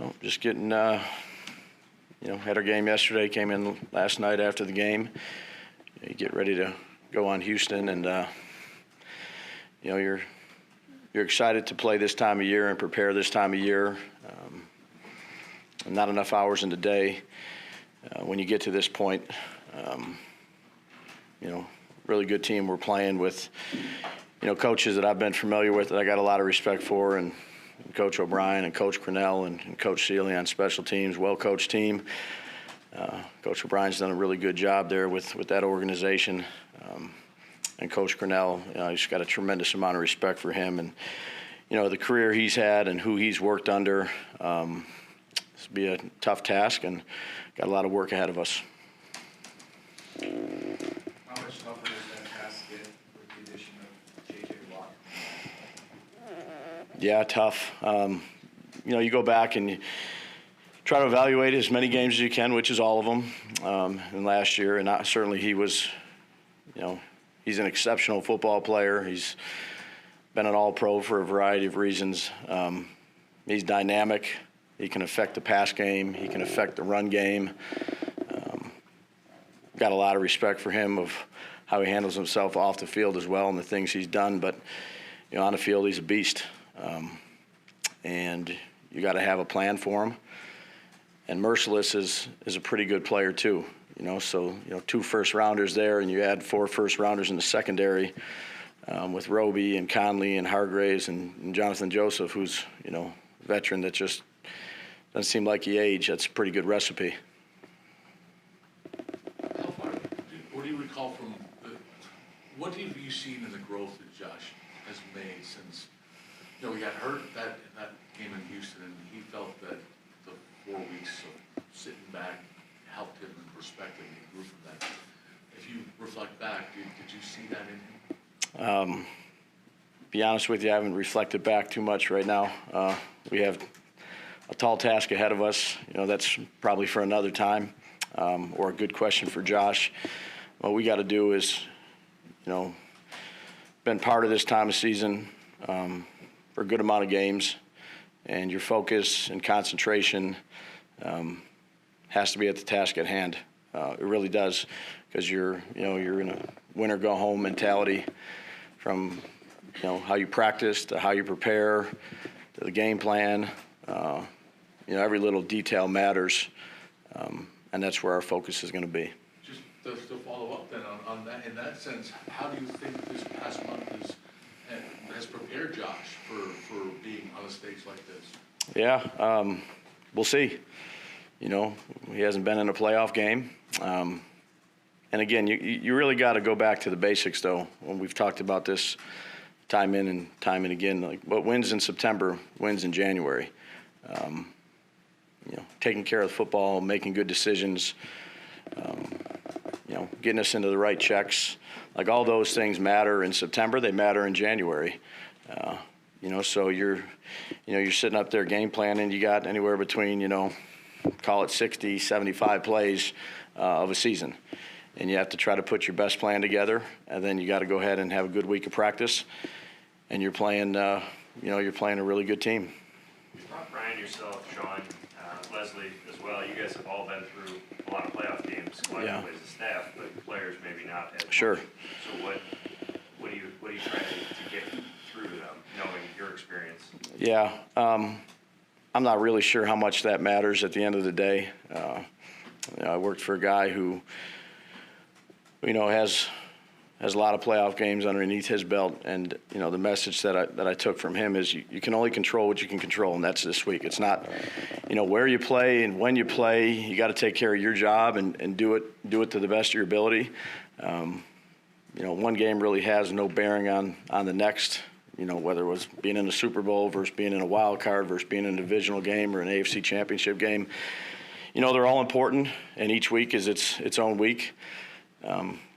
Well, just getting, had our game yesterday, came in last night after the game. You get ready to go on Houston, and, you're excited to play this time of year and prepare this time of year. Not enough hours in the day. When you get to this point, really good team we're playing with, coaches that I've been familiar with that I got a lot of respect for, and Coach O'Brien and Coach Cornell and Coach Seeley on special teams, well-coached team. Coach O'Brien's done a really good job there with that organization. And Coach Cornell, I just got a tremendous amount of respect for him and, the career he's had and who he's worked under. This will be a tough task and got a lot of work ahead of us. How much tougher does that task get with the addition of J.J.Watt? Yeah, tough. You go back and you try to evaluate as many games as you can, which is all of them, in last year. And certainly he was, he's an exceptional football player. He's been an all-pro for a variety of reasons. He's dynamic. He can affect the pass game. He can affect the run game. Got a lot of respect for him of how he handles himself off the field as well and the things he's done. But, on the field, he's a beast. And you got to have a plan for him. And Merciless is a pretty good player too. So 2 first-rounders there, and you add 4 first-rounders in the secondary with Roby and Conley and Hargraves and Jonathan Joseph, who's a veteran that just doesn't seem like he aged. That's a pretty good recipe. How far? What do you recall from what have you seen in the growth that Josh has made since he got hurt in that game in Houston, and he felt that the 4 weeks of sitting back helped him in perspective, and he grew from that. If you reflect back, did you see that in him? Be honest with you, I haven't reflected back too much right now. We have a tall task ahead of us. That's probably for another time, or a good question for Josh. What we got to do is, been part of this time of season for a good amount of games, and your focus and concentration has to be at the task at hand. It really does, because you're in a win or go home mentality from how you practice to how you prepare to the game plan. Every little detail matters, and that's where our focus is going to be. Just to follow up then on that, in that sense, how do you think this past month has prepared Josh for being on a stage like this? Yeah, we'll see. He hasn't been in a playoff game. And again, you really got to go back to the basics, though, when we've talked about this time in and time and again. Like, what wins in September wins in January. Taking care of the football, making good decisions, getting us into the right checks. Like, all those things matter in September. They matter in January. So you're sitting up there game planning. You got anywhere between, call it 60, 75 plays of a season. And you have to try to put your best plan together, and then you got to go ahead and have a good week of practice. And you're playing, you're playing a really good team. Brian, yourself, Sean, Leslie as well, you guys have all been through a lot of playoff games, collectively as a staff, but players maybe not as Sure. much. So what do you try to get through to them, knowing your experience? Yeah, I'm not really sure how much that matters at the end of the day. I worked for a guy who, has a lot of playoff games underneath his belt, and the message that I took from him is you can only control what you can control, and that's this week. It's not, where you play and when you play. You got to take care of your job and do it to the best of your ability. One game really has no bearing on the next. Whether it was being in the Super Bowl versus being in a wild card versus being in a divisional game or an AFC championship game. They're all important, and each week is its own week.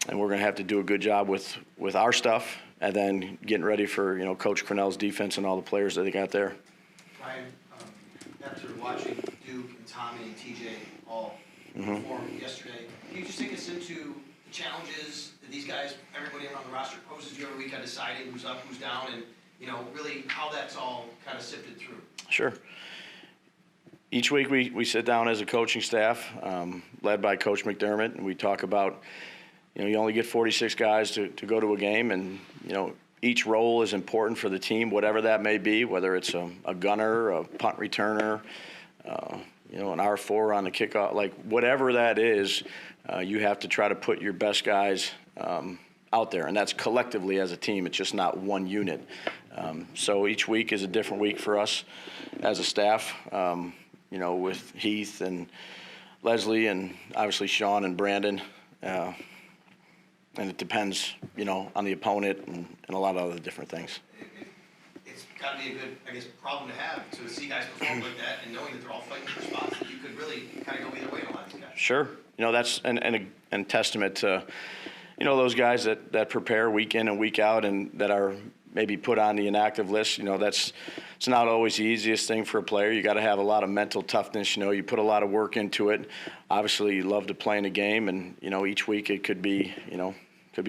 And we're going to have to do a good job with our stuff, and then getting ready for Coach Cornell's defense and all the players that they got there. Brian, after watching Duke and Tommy and TJ all perform yesterday, can you just take us into the challenges that these guys, everybody around the roster, poses you every week on deciding who's up, who's down, and really how that's all kind of sifted through? Sure. Each week we sit down as a coaching staff, led by Coach McDermott, and we talk about, you only get 46 guys to go to a game, and, each role is important for the team, whatever that may be, whether it's a gunner, a punt returner, an R4 on the kickoff, like whatever that is, you have to try to put your best guys out there, and that's collectively as a team. It's just not one unit. So each week is a different week for us as a staff, with Heath and Leslie and obviously Sean and Brandon. And it depends, on the opponent and a lot of other different things. It's got to be a good, I guess, problem to have to see guys perform like that and knowing that they're all fighting for spots that you could really kind of go either way on a lot of these guys. Sure. That's and testament to, those guys that prepare week in and week out and that are maybe put on the inactive list. It's not always the easiest thing for a player. You got to have a lot of mental toughness. You put a lot of work into it. Obviously, you love to play in a game, and each week it could be,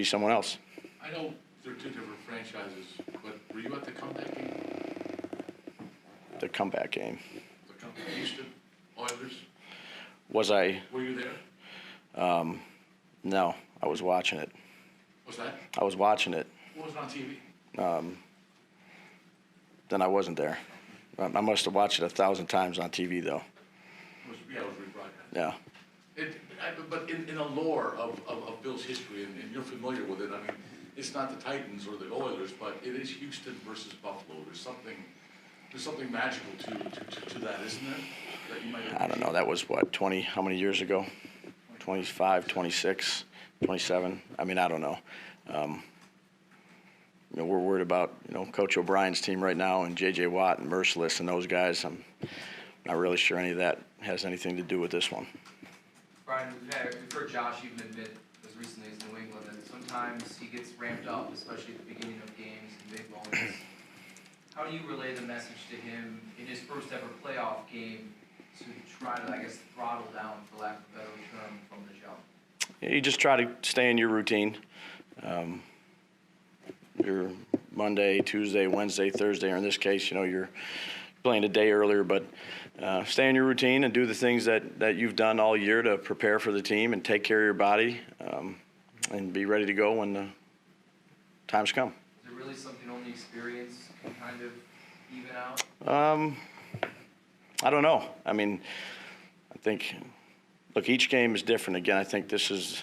someone else. I know they're two different franchises, but were you at the comeback game? The comeback game. Houston Oilers? Was I? Were you there? No, I was watching it. Was that? I was watching it. What was on TV? Then I wasn't there. I must have watched it 1,000 times on TV, though. It was rebroadcast. Yeah. But in the lore of Bill's history, and you're familiar with it, I mean, it's not the Titans or the Oilers, but it is Houston versus Buffalo. There's something magical to that, isn't there? That you might I don't know. That was, 20, how many years ago? 25, 26, 27? I mean, I don't know. We're worried about, Coach O'Brien's team right now and J.J.Watt and Merciless and those guys. I'm not really sure any of that has anything to do with this one. Brian, we've heard Josh even admit as recently as New England that sometimes he gets ramped up, especially at the beginning of games and big moments. How do you relay the message to him in his first ever playoff game to try to, I guess, throttle down, for lack of a better term, from the jump? You just try to stay in your routine. Your Monday, Tuesday, Wednesday, Thursday, or in this case, you're playing a day earlier, but stay in your routine and do the things that you've done all year to prepare for the team and take care of your body and be ready to go when the times come. Is it really something only experience can kind of even out? I don't know. I mean, I think, look, each game is different. Again, I think this is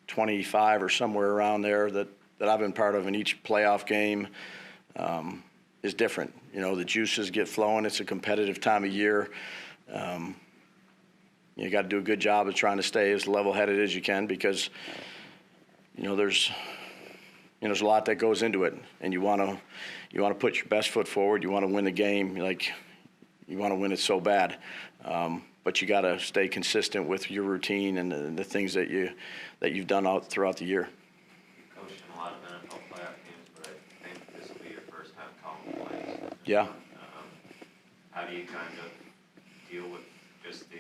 25 or somewhere around there that I've been part of, in each playoff game is different. The juices get flowing. It's a competitive time of year. You got to do a good job of trying to stay as level-headed as you can because, there's a lot that goes into it, and you want to put your best foot forward. You want to win the game, you want to win it so bad. But you got to stay consistent with your routine and the things that you've done out throughout the year. Coached in a lot of NFL playoff games, but I think this will be your first time calling plays. Yeah. How do you kind of deal with just the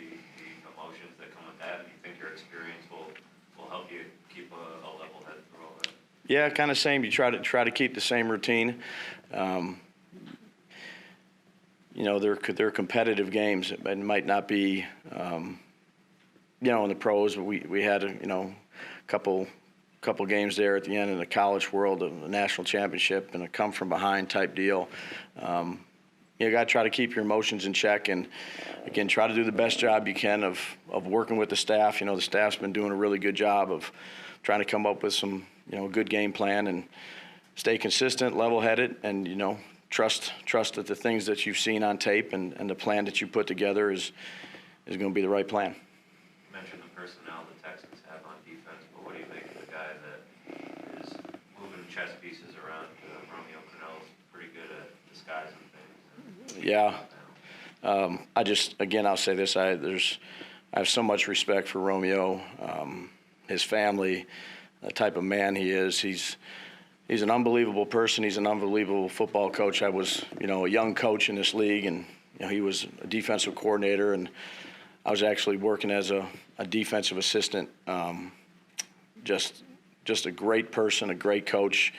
emotions that come with that? And you think your experience will help you keep a level head through all that? Yeah, kind of same. You try to keep the same routine. They're competitive games. It might not be, in the pros. We had a couple games there at the end in the college world, the national championship, and a come from behind type deal. You got to try to keep your emotions in check, and again, try to do the best job you can of working with the staff. The staff's been doing a really good job of trying to come up with some good game plan and stay consistent, level-headed, and trust that the things that you've seen on tape and the plan that you put together is going to be the right plan. You mentioned the personnel the Texans have on defense, but what do you make of the guy that is moving chess pieces around? Romeo Crennel's pretty good at disguising things. Yeah. I'll say this. I have so much respect for Romeo, his family, the type of man he is. He's an unbelievable person. He's an unbelievable football coach. I was, a young coach in this league, and he was a defensive coordinator, and I was actually working as a defensive assistant. Just a great person, a great coach.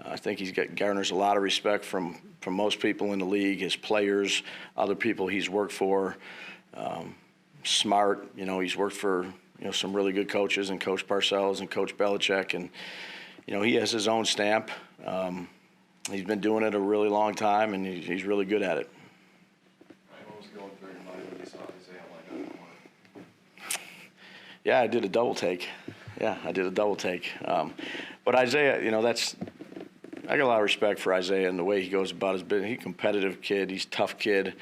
I think garners a lot of respect from most people in the league, his players, other people he's worked for. Smart. You know, he's worked for, you know, some really good coaches, and Coach Parcells and Coach Belichick, and, you know, he has his own stamp. He's been doing it a really long time, and he's really good at it. What was going through your mind when you saw Isaiah line up in the corner? Yeah, I did a double take. But Isaiah, you know, I got a lot of respect for Isaiah and the way he goes about his business. He's a competitive kid. He's a tough kid.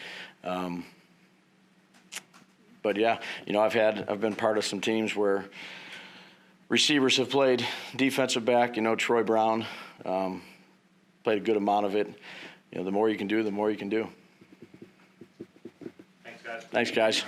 But yeah, you know, I've been part of some teams where receivers have played defensive back. You know, Troy Brown played a good amount of it. You know, the more you can do, the more you can do. Thanks, guys. Thanks, guys.